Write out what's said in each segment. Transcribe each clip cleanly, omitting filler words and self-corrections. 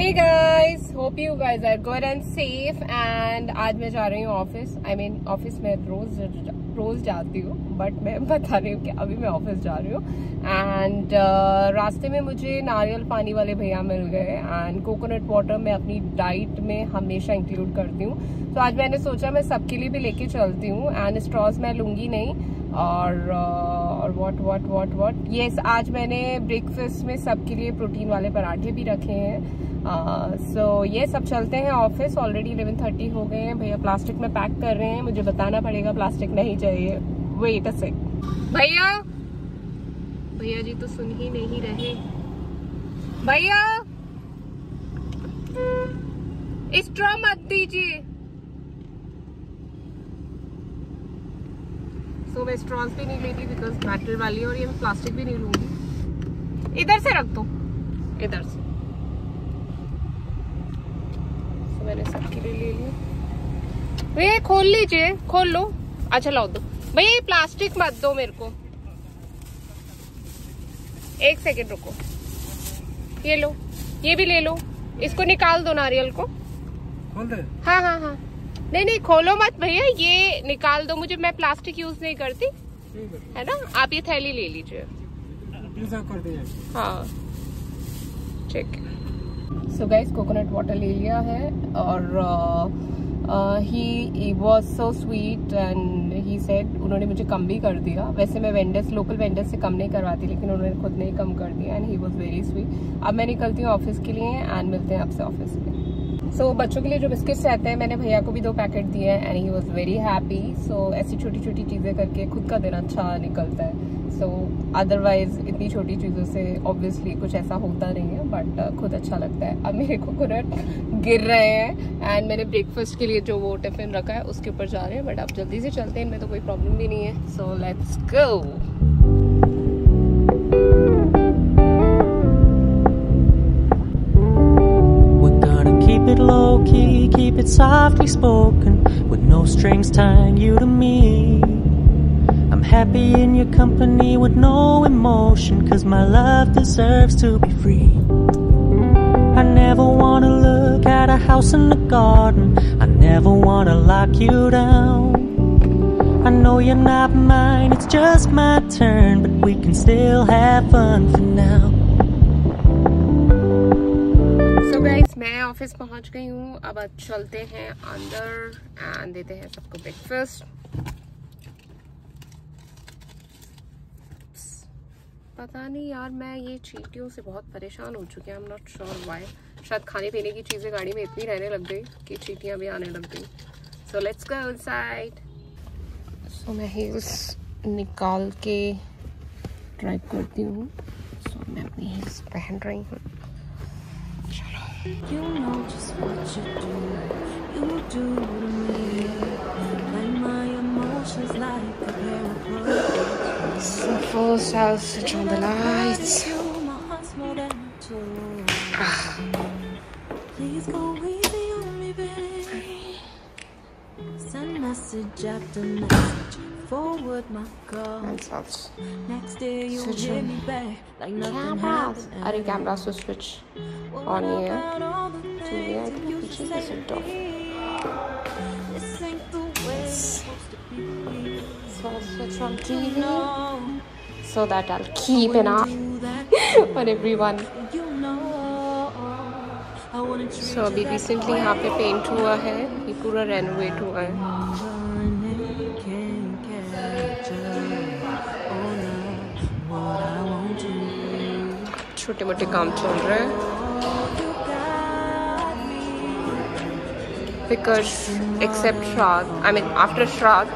Hey guys, hope you guys are good and safe and आज मैं जा रही हूँ ऑफिस। ऑफिस में रोज जाती हूँ, बट मैं बता रही हूँ कि अभी मैं ऑफिस जा रही हूँ। एंड रास्ते में मुझे नारियल पानी वाले भैया मिल गए एंड कोकोनट वाटर मैं अपनी डाइट में हमेशा इंक्लूड करती हूँ। तो आज मैंने सोचा मैं सबके लिए भी लेके चलती हूँ एंड स्ट्रॉज मैं लूंगी नहीं। और व्हाट यस, आज मैंने ब्रेकफास्ट में सबके लिए प्रोटीन वाले पराठे भी रखे हैं। सो ये सब चलते हैं ऑफिस। ऑलरेडी 11:30 हो गए हैं। भैया प्लास्टिक में पैक कर रहे हैं, मुझे बताना पड़ेगा प्लास्टिक नहीं चाहिए। वेट अ सेक। भैया जी तो सुन ही नहीं रहे। भैया स्ट्रॉ मत दीजिए। तो मैं स्ट्रॉज भी नहीं लेती बिकॉज मेटल वाली, और ये मैं प्लास्टिक भी नहीं लूंगी। इधर से रख दो, इधर से। तो मैंने सबके लिए ले लिया। भैया खोल लीजिए, खोल लो। अच्छा लाओ दो भैया, ये प्लास्टिक मत दो मेरे को। एक सेकेंड रुको, ये लो, ये भी ले लो। इसको निकाल दो, नारियल को खोल दे। हाँ, नहीं खोलो मत भैया, ये निकाल दो मुझे। मैं प्लास्टिक यूज नहीं करती, है ना। आप ये थैली ले लीजिए। कर दिए। हाँ ठीक। सो गाइस, कोकोनट वाटर ले लिया है और he was so sweet and he said, उन्होंने मुझे कम भी कर दिया। वैसे मैं लोकल वेंडर्स से कम नहीं करवाती, लेकिन उन्होंने खुद ने कम कर दिया and he was very sweet. अब मैं निकलती हूँ ऑफिस के लिए एंड मिलते हैं आपसे ऑफिस में। सो बच्चों के लिए जो बिस्किट्स रहते हैं, मैंने भैया को भी 2 पैकेट दिए हैं and he was very happy. So ऐसी छोटी छोटी चीज़ें करके खुद का दिन अच्छा निकलता है। सो अदरवाइज इतनी छोटी चीज़ों से ऑब्वियसली कुछ ऐसा होता नहीं है, बट खुद अच्छा लगता है। अब मेरे कोकोनट गिर रहे हैं एंड मैंने ब्रेकफास्ट के लिए जो वो टिफिन रखा है उसके ऊपर जा रहे हैं, बट अब जल्दी से चलते हैं, इनमें तो कोई प्रॉब्लम भी नहीं है। So let's go. Keep it low key, keep it softly spoken, with no strings tying you to me. I'm happy in your company with no emotion, 'cause my love deserves to be free. I never wanna look at a house in the garden, I never wanna lock you down. I know you're not mine, it's just my turn, but we can still have fun for now. मैं office पहुंच गई हूँ। अब चलते हैं अंदर and देते हैं सबको ब्रेकफास्ट। पता नहीं यार, मैं ये चींटियों से बहुत परेशान हो चुकी हूँ। I am not sure why. शायद खाने पीने की चीजें गाड़ी में इतनी रहने लग गई कि चींटियां भी आने लग गई। So let's go inside. सो मैं हील्स निकाल के ड्राइव करती हूँ। सो मैं अपनी हील्स पहन रही हूँ। You know just what you do to me. Play my emotions like a pair of clothes. So first I'll switch on the lights. My heart's more than a tool. Please go easy on me, baby. Send message after message, forward my calls. Next day you'll hit me back like nothing happened. अरे camera से switch on ही है, TV है तो पीछे से switch off. So I'll switch on TV so that I'll keep an eye on everyone. So अभी recently यहाँ पे पेंट हुआ है, ये पूरा रेनोवेट हुआ है। छोटे मोटे काम चल रहे हैं बिकॉज एक्सेप्ट श्राद्ध, आई मीन आफ्टर श्राद्ध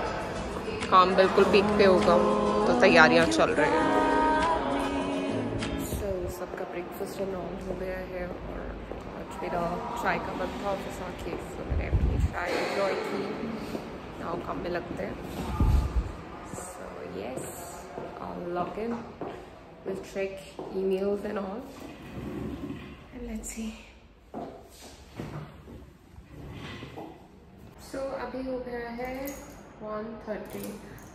काम बिल्कुल पीक पे होगा, तो तैयारियां चल रही हैं। So, सबका ब्रेकफास्ट ऑन हो गया है और आज मेरा चाय का मन था ऑफिस आके, तो मैंने अपनी चाय एंजॉय की। नाउ काम में लगते हैं। So yes, I'll log in. We'll check emails and all, and let's see. So अभी हो गया है 1:30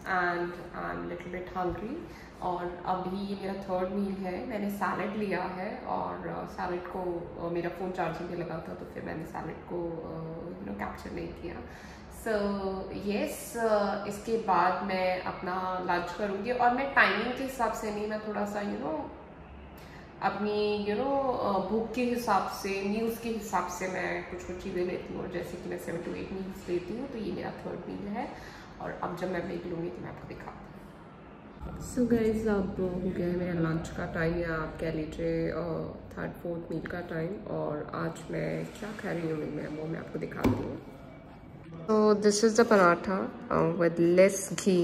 and I am little bit hungry. और अभी ये मेरा थर्ड मील है। मैंने सैलड लिया है और सैलड को मेरा फ़ोन चार्जिंग पे लगा था तो फिर मैंने सैलड को कैप्चर नहीं किया। सो येस, इसके बाद मैं अपना लंच करूँगी और मैं टाइमिंग के हिसाब से नहीं, मैं थोड़ा सा अपनी भूख के हिसाब से, मील्स के हिसाब से मैं कुछ चीज़ें लेती हूँ। जैसे कि मैं 7 to 8 मील्स लेती हूँ, तो ये मेरा थर्ड मील है। और अब जब मैं ब्रेक लूँगी तो मैं आपको दिखाती हूँ। सो गाइस, अब हो गया है मेरा लंच का टाइम, या आप कह लीजिए थर्ड फोर्थ मील का टाइम। और आज मैं क्या खा रही हूँ वो मैं आपको दिखाती हूँ। तो this is the paratha with less ghee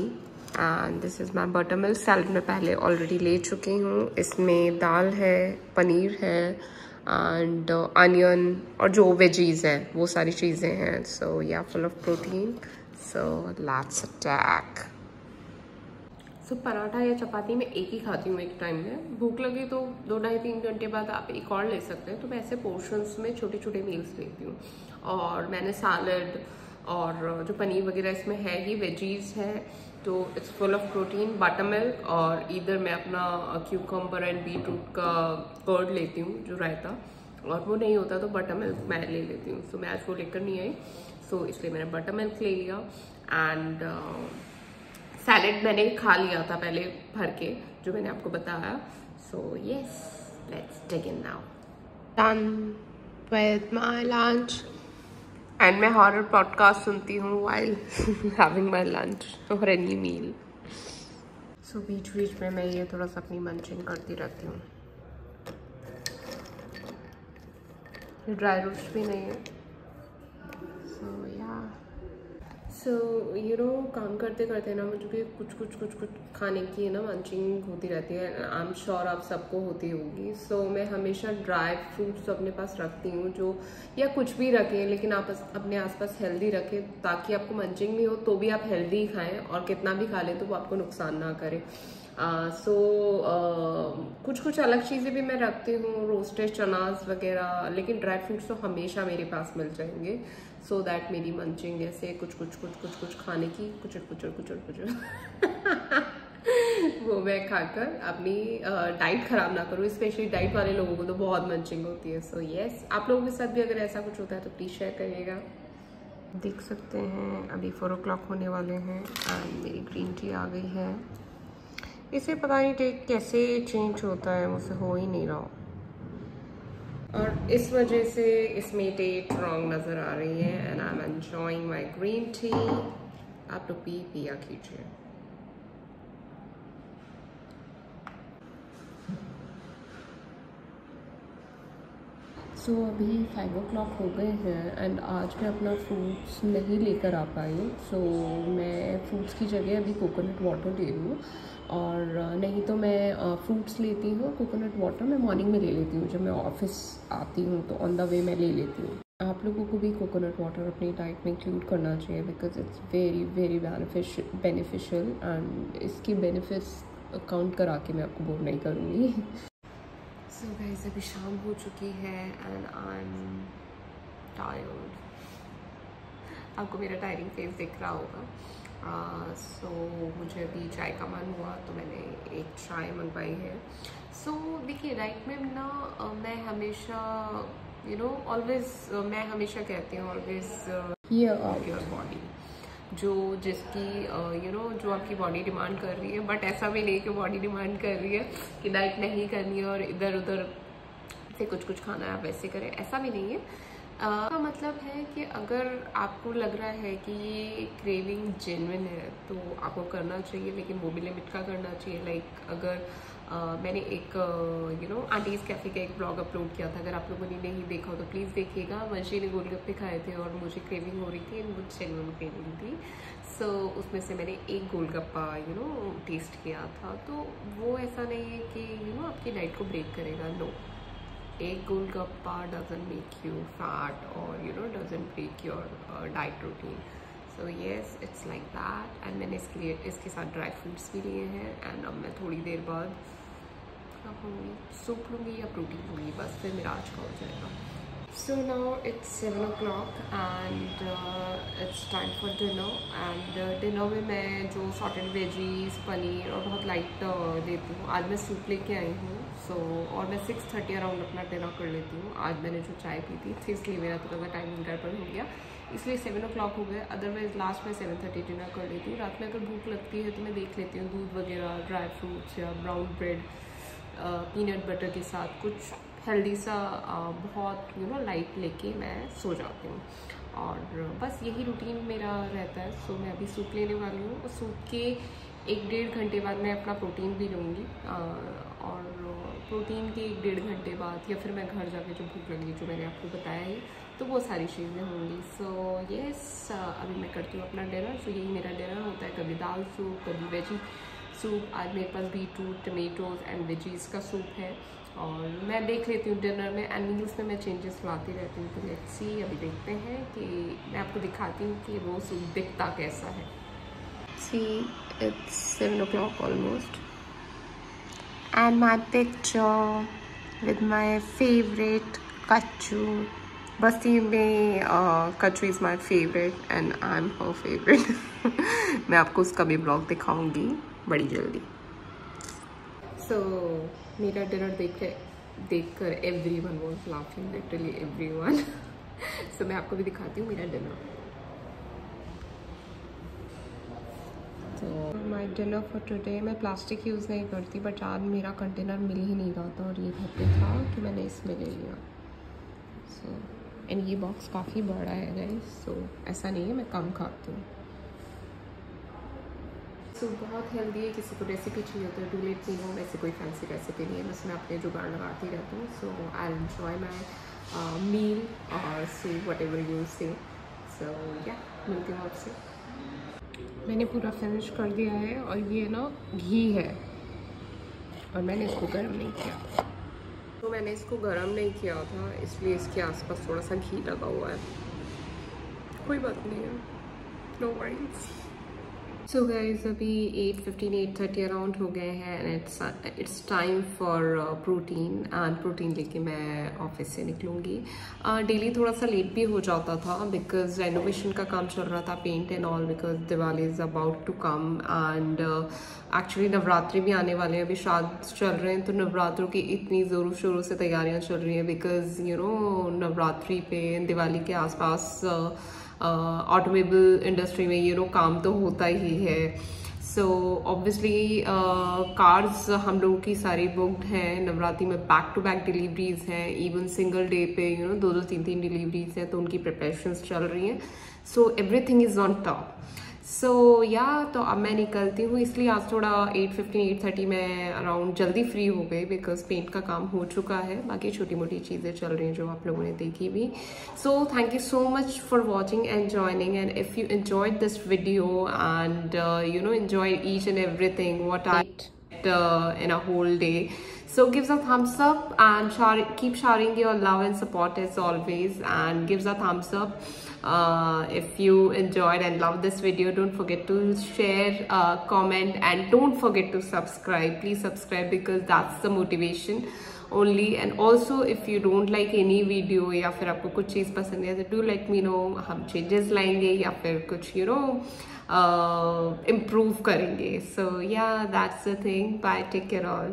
and this is my butter milk. Salad में पहले ऑलरेडी ले चुकी हूँ। इसमें दाल है, पनीर है एंड अनियन और जो वेजीज हैं वो सारी चीज़ें हैं। So yeah full of protein. So let's attack. So paratha या चपाती मैं एक ही खाती हूँ एक टाइम में। भूख लगी तो 2-2.5-3 घंटे बाद आप एक और ले सकते हैं। तो मैं ऐसे पोर्शंस में छोटे छोटे मील्स लेती हूँ। और मैंने सैलड और जो पनीर वगैरह इसमें है ही वेजीज है, तो it's full of protein. Butter milk और इधर मैं अपना क्यूकम्बर एंड बीटरूट का कर्ड लेती हूँ जो रायता, और वो नहीं होता तो बटर मिल्क मैं ले लेती हूँ। सो मैं आज वो लेकर नहीं आई, सो इसलिए मैंने बटर मिल्क ले लिया। एंड सैलड मैंने खा लिया था पहले भर के, जो मैंने आपको बताया। So yes, let's dig in now. Done with my lunch and मैं हॉरर पॉडकास्ट सुनती हूँ वाइल हैविंग माय लंच और एनी मील। सो बीच बीच में मैं ये थोड़ा सा अपनी मंचिंग करती रहती हूँ। ड्राई रोस्ट भी नहीं है। सो या काम करते करते ना मुझे कुछ खाने की ना मंचिंग होती रहती है। आई एम श्योर आप सबको होती होगी। सो मैं हमेशा ड्राई फ्रूट्स अपने पास रखती हूँ, जो या कुछ भी रखें लेकिन आप अपने आसपास हेल्दी रखें, ताकि आपको मंचिंग नहीं हो तो भी आप हेल्दी खाएं, और कितना भी खा लें तो वो आपको नुकसान ना करे। कुछ अलग चीज़ें भी मैं रखती हूँ, रोस्टेड चनास वगैरह, लेकिन ड्राई फ्रूट्स तो हमेशा मेरे पास मिल जाएंगे। सो दैट मेरी मंचिंग ऐसे कुछ खाने की कुछ वो मैं खाकर अपनी डाइट ख़राब ना करूँ। स्पेशली डाइट वाले लोगों को तो बहुत मंचिंग होती है। सो यस, आप लोगों के साथ भी अगर ऐसा कुछ होता है तो प्लीज़ शेयर करिएगा। देख सकते हैं अभी 4 o'clock होने वाले हैं एंड मेरी ग्रीन टी आ गई है। इसे पता नहीं डेट कैसे चेंज होता है, मुझसे हो ही नहीं रहा, और इस वजह से इसमें डेट रॉन्ग नज़र आ रही है। And I am enjoying my green tea. आप लोग पिया कीजिए। सो अभी 5 o'clock हो गए हैं एंड आज मैं अपना फ्रूट्स नहीं लेकर आ पाई। सो मैं फ्रूट्स की जगह अभी कोकोनट वाटर ले लूँ, और नहीं तो मैं फ्रूट्स लेती हूँ। कोकोनट वाटर मैं मॉर्निंग में ले लेती हूँ, जब मैं ऑफिस आती हूँ तो ऑन द वे मैं ले लेती हूँ। आप लोगों को भी कोकोनट वाटर अपनी डाइट में इंक्लूड करना चाहिए, because it's very very beneficial and इसकी बेनिफिट्स काउंट करा के मैं आपको बोर नहीं करूँगी। सो गाइस, अभी शाम हो चुकी है एंड आई एम टायर्ड। आपको मेरा टायरिंग फेस दिख रहा होगा। सो मुझे अभी चाय का मन हुआ तो मैंने एक चाय मंगवाई है। सो देखिए, डाइट में ना मैं हमेशा ऑलवेज मैं हमेशा कहती हूँ always here out your body, जो जिसकी जो आपकी बॉडी डिमांड कर रही है। बट ऐसा भी नहीं कि बॉडी डिमांड कर रही है कि डाइट नहीं करनी है और इधर उधर से कुछ खाना है आप वैसे करें, ऐसा भी नहीं है। का मतलब है कि अगर आपको लग रहा है कि ये क्रेविंग जेन्युइन है तो आपको करना चाहिए, लेकिन वो भी लिमिट का करना चाहिए। लाइक अगर मैंने एक आंटीज़ कैफ़े का एक ब्लॉग अपलोड किया था, अगर आप लोगों ने नहीं देखा हो तो प्लीज़ देखिएगा। वंशी ने गोलगप्पे खाए थे और मुझे क्रेविंग हो रही थी, मुझे जेन्युइन क्रेविंग थी। सो उसमें से मैंने एक गोलगप्पा टेस्ट किया था। तो वो ऐसा नहीं है कि आपकी डाइट को ब्रेक करेगा, नो। एक golgappa doesn't make you fat or doesn't break your diet routine. So yes, it's like that. And मैंने इसके साथ ड्राई फ्रूट्स भी लिए हैं। एंड अब मैं थोड़ी देर बाद सूप लूँगी या प्रोटीन लूँगी, बस फिर मेरा आज का हो जाएगा। So now it's 7 o'clock and it's time for dinner. And dinner में मैं जो sorted veggies, पनीर और बहुत light लेती हूँ. आज मैं सूप लेके आई हूँ. So और मैं 6:30 अराउंड अपना डिनर कर लेती हूँ. आज मैंने जो चाय पी थी इसलिए मेरा थोड़ा सा टाइमिंग गड़बड़ हो गया, इसलिए 7 o'clock हो गया. अदरवाइज लास्ट में 7:30 डिनर कर लेती हूँ. रात में अगर भूख लगती है तो मैं देख लेती हूँ दूध वगैरह, ड्राई फ्रूट्स या ब्राउन ब्रेड पीनट बटर के साथ कुछ हेल्दी सा बहुत लाइट लेके मैं सो जाती हूँ. और बस यही रूटीन मेरा रहता है. सो मैं अभी सूप लेने वाली हूँ और सूप के 1-1.5 घंटे बाद मैं अपना प्रोटीन भी लूँगी. और प्रोटीन के 1-1.5 घंटे बाद या फिर मैं घर जाके जो भूख लगी जो मैंने आपको बताया ही, तो वो सारी चीज़ें होंगी. सो यस, अभी मैं करती हूँ अपना डिनर. सो यही मेरा डिनर होता है, कभी दाल सूप, कभी वेजी सूप. आज मेरे पास बीटरूट, टमेटोज़ एंड वेजीज़ का सूप है. और मैं देख लेती हूँ डिनर में एंड मील्स में मैं चेंजेस लाती रहती हूँ. तो लेट्स सी, अभी देखते हैं कि मैं आपको दिखाती हूँ कि वो सूप दिखता कैसा है. See, it's 7 o'clock almost and my picture with my favorite Kachu. बस्ती में Kachu is my favourite and I am her favourite. मैं आपको उसका भी ब्लॉग दिखाऊंगी बड़ी जल्दी. सो मेरा डिनर देखकर everyone was laughing, literally everyone. So मैं आपको भी दिखाती हूँ मेरा डिनर. तो माय डिनर फॉर टुडे, मैं प्लास्टिक यूज़ नहीं करती बट आज मेरा कंटेनर मिल ही नहीं रहा था और ये घर पे था कि मैंने इसमें ले लिया. सो एंड ये बॉक्स काफ़ी बड़ा है गाइस. सो ऐसा नहीं है मैं कम खाती हूँ. सो बहुत हेल्दी है. किसी को रेसिपी चाहिए तो डू लेट मी नो. वैसे कोई फैंसी रेसिपी नहीं है, बस मैं अपने जुगाड़ लगाती रहती हूँ. सो आई एन्जॉय माई मील और सूप वट एवर यू से. सो या मिलती हूँ आपसे. मैंने पूरा फिनिश कर दिया है और ये ना घी है और मैंने इसको गर्म नहीं किया. तो मैंने इसको गर्म नहीं किया था इसलिए इसके आसपास थोड़ा सा घी लगा हुआ है. कोई बात नहीं है, नो वरीज. सो गाइज अभी 8:15 8:30 अराउंड हो गए हैं and it's time for protein. And protein लेके मैं ऑफिस से निकलूँगी. डेली थोड़ा सा लेट भी हो जाता था बिकॉज रेनोवेशन का काम चल रहा था, paint and all, because Diwali is about to come. And actually Navratri भी आने वाले हैं. अभी श्राद्ध चल रहे हैं तो नवरात्रों की इतनी ज़ोरों शोरों से तैयारियाँ चल रही हैं बिकॉज नवरात्रि पे दिवाली के आसपास ऑटोमोबाइल इंडस्ट्री में काम तो होता ही है. सो ऑब्वियसली कार्स हम लोगों की सारी बुकड हैं. नवरात्रि में बैक टू बैक डिलीवरीज हैं. इवन सिंगल डे पे 2-2 3-3 डिलीवरीज हैं, तो उनकी प्रिपरेशंस चल रही हैं. So everything is on top. So yeah तो अब मैं निकलती हूँ. इसलिए आज थोड़ा 8:15 8:30 में अराउंड जल्दी फ्री हो गई बिकॉज पेंट का काम हो चुका है. बाकी छोटी मोटी चीज़ें चल रही हैं जो आप लोगों ने देखी भी. So thank you so much for watching and joining. And if you enjoyed this video and enjoy each and everything what I in a whole day, so gives a thumbs up and keep sharing your love and support as always, and gives a thumbs up. If you enjoyed and loved this video, don't forget to share, comment, and don't forget to subscribe. Please subscribe because that's the motivation only. And also if you don't like any video या फिर आपको कुछ चीज़ पसंद है तो do let me know. हम changes लाएंगे या फिर कुछ improve करेंगे. So yeah, that's the thing. Bye, take care all.